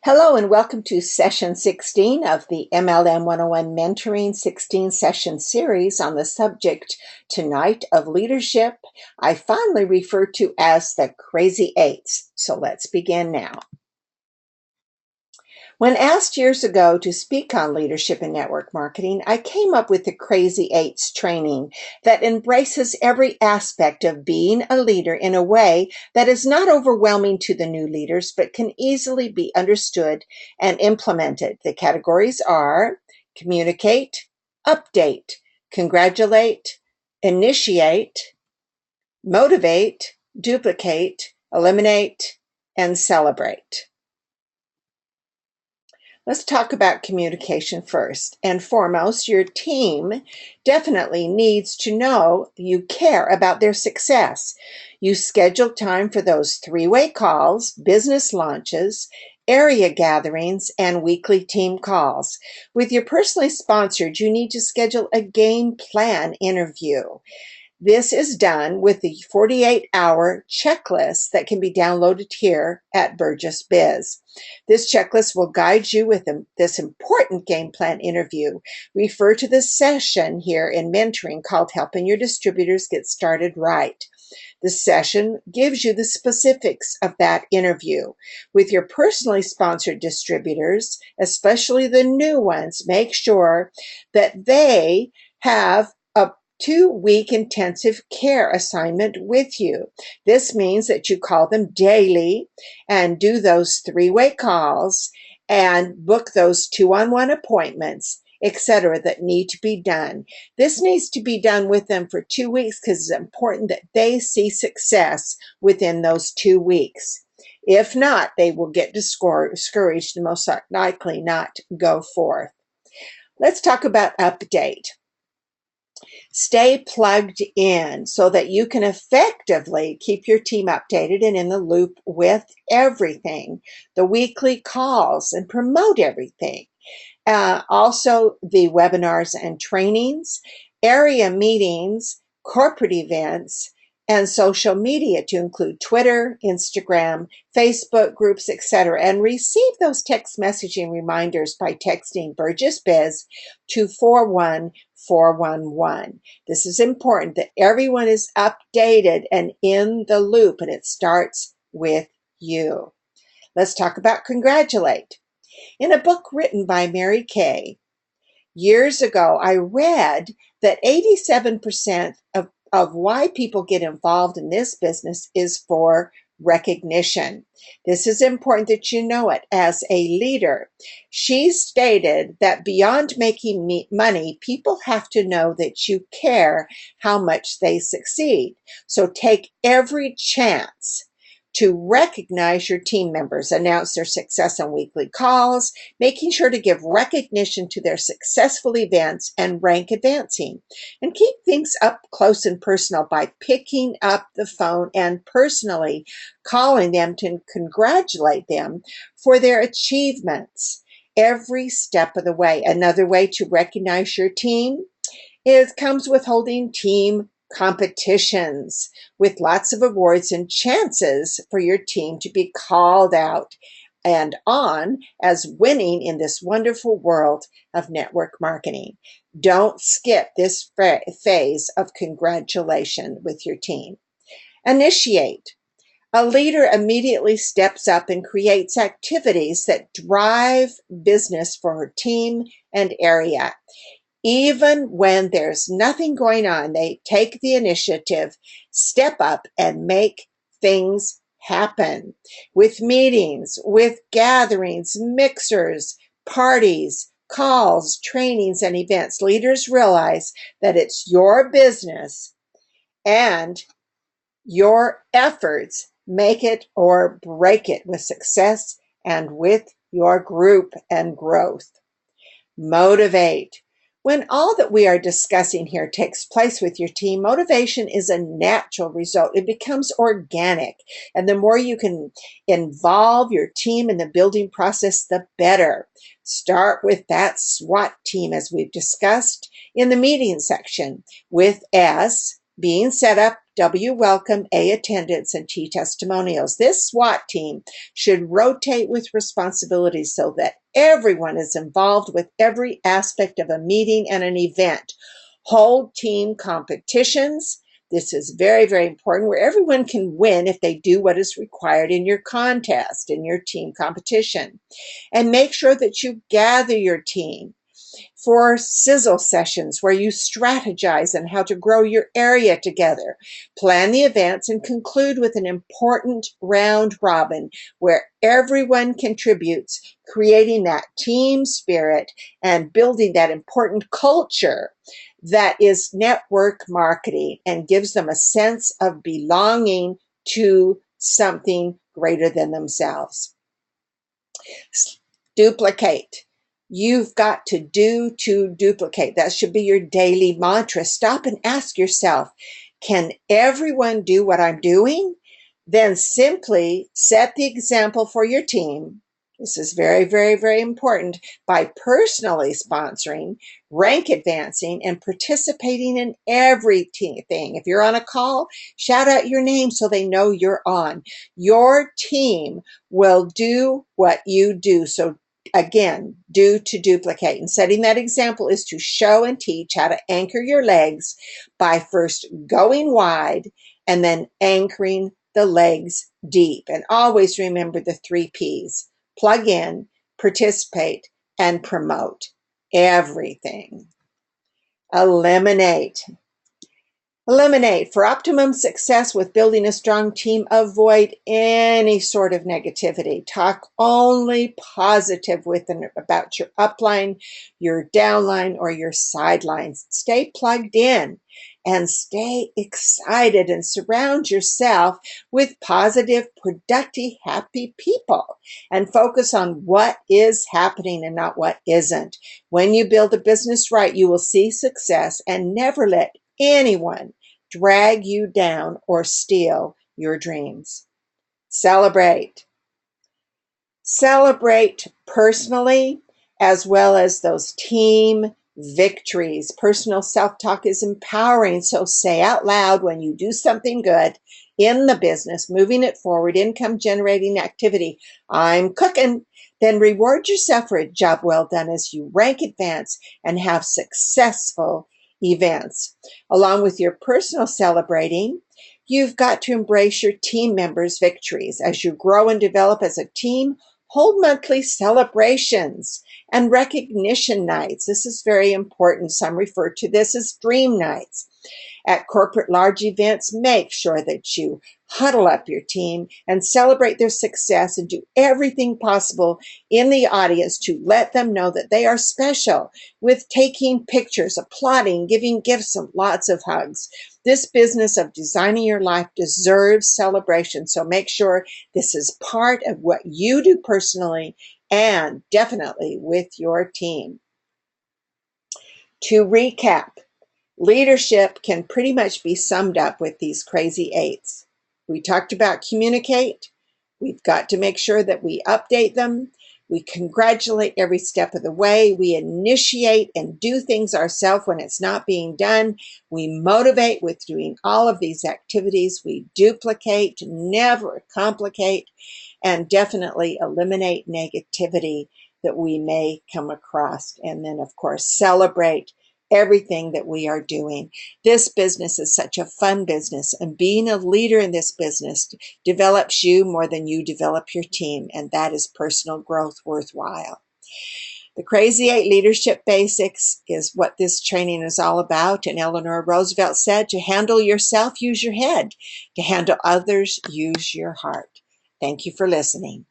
Hello and welcome to session 16 of the MLM 101 Mentoring 16 session series on the subject tonight of leadership. I fondly refer to as the crazy eights. So let's begin now. When asked years ago to speak on leadership and network marketing, I came up with the Crazy Eights training that embraces every aspect of being a leader in a way that is not overwhelming to the new leaders, but can easily be understood and implemented. The categories are communicate, update, congratulate, initiate, motivate, duplicate, eliminate, and celebrate. Let's talk about communication first. And foremost, your team definitely needs to know you care about their success. You schedule time for those three-way calls, business launches, area gatherings, and weekly team calls. With your personally sponsored, you need to schedule a game plan interview. This is done with the 48-hour checklist that can be downloaded here at Burgess Biz. This checklist will guide you with this important game plan interview. Refer to the session here in mentoring called Helping Your Distributors Get Started Right. The session gives you the specifics of that interview. With your personally sponsored distributors, especially the new ones, make sure that they have a 2-week intensive care assignment with you. This means that you call them daily and do those three-way calls and book those 2-on-1 appointments, etc., that need to be done. This needs to be done with them for 2 weeks because it's important that they see success within those 2 weeks. If not, they will get discouraged and most likely not go forth. Let's talk about update. Stay plugged in so that you can effectively keep your team updated and in the loop with everything, the weekly calls, and promote everything. Also, the webinars and trainings, area meetings, corporate events, and social media to include Twitter, Instagram, Facebook groups, etc. And receive those text messaging reminders by texting Burgess Biz to 41411. This is important that everyone is updated and in the loop, and it starts with you. Let's talk about congratulate. In a book written by Mary Kay, years ago, I read that 87% of why people get involved in this business is for recognition. This is important that you know it as a leader. She stated that beyond making money, people have to know that you care how much they succeed. So take every chance to recognize your team members, announce their success on weekly calls, making sure to give recognition to their successful events and rank advancing. And keep things up close and personal by picking up the phone and personally calling them to congratulate them for their achievements every step of the way. Another way to recognize your team comes with holding team competitions with lots of awards and chances for your team to be called out and on as winning in this wonderful world of network marketing. Don't skip this phase of congratulation with your team. Initiate. A leader immediately steps up and creates activities that drive business for her team and area. Even when there's nothing going on, they take the initiative, step up, and make things happen. With meetings, with gatherings, mixers, parties, calls, trainings, and events, leaders realize that it's your business and your efforts make it or break it with success and with your group and growth. Motivate. When all that we are discussing here takes place with your team, motivation is a natural result. It becomes organic. And the more you can involve your team in the building process, the better. Start with that SWAT team, as we've discussed in the meeting section, with S, being set up, W welcome, A attendance, and T testimonials. This SWAT team should rotate with responsibilities so that everyone is involved with every aspect of a meeting and an event. Hold team competitions. This is very, very important, where everyone can win if they do what is required in your contest, in your team competition. And make sure that you gather your team for sizzle sessions where you strategize on how to grow your area together. Plan the events and conclude with an important round robin where everyone contributes, creating that team spirit and building that important culture that is network marketing and gives them a sense of belonging to something greater than themselves. Duplicate. You've got to do to duplicate. That should be your daily mantra. Stop and ask yourself, can everyone do what I'm doing? Then simply set the example for your team. This is very, very, very important by personally sponsoring, rank advancing, and participating in everything. If you're on a call, shout out your name so they know you're on. Your team will do what you do. So again, do to duplicate. And setting that example is to show and teach how to anchor your legs by first going wide and then anchoring the legs deep. And always remember the 3 P's. Plug in, participate, and promote everything. Eliminate. Eliminate. For optimum success with building a strong team, avoid any sort of negativity. Talk only positive with and about your upline, your downline, or your sidelines. Stay plugged in and stay excited and surround yourself with positive, productive, happy people and focus on what is happening and not what isn't. When you build a business right, you will see success and never let anyone drag you down or steal your dreams. Celebrate. Celebrate personally as well as those team victories. Personal self-talk is empowering, so say out loud when you do something good in the business, moving it forward, income generating activity. I'm cooking. Then reward yourself for a job well done as you rank advance and have successful events. Along with your personal celebrating, you've got to embrace your team members' victories. As you grow and develop as a team, hold monthly celebrations and recognition nights. This is very important. Some refer to this as dream nights. At corporate large events, make sure that you huddle up your team and celebrate their success and do everything possible in the audience to let them know that they are special, with taking pictures, applauding, giving gifts, and lots of hugs. This business of designing your life deserves celebration, so make sure this is part of what you do personally and definitely with your team. To recap, leadership can pretty much be summed up with these crazy 8's. We talked about communicate. We've got to make sure that we update them. We congratulate every step of the way. We initiate and do things ourselves when it's not being done. We motivate with doing all of these activities. We duplicate, never complicate, and definitely eliminate negativity that we may come across. And then, of course, celebrate everything that we are doing. This business is such a fun business, and being a leader in this business develops you more than you develop your team, and that is personal growth worthwhile. The Crazy 8 Leadership Basics is what this training is all about, and Eleanor Roosevelt said, to handle yourself, use your head. To handle others, use your heart. Thank you for listening.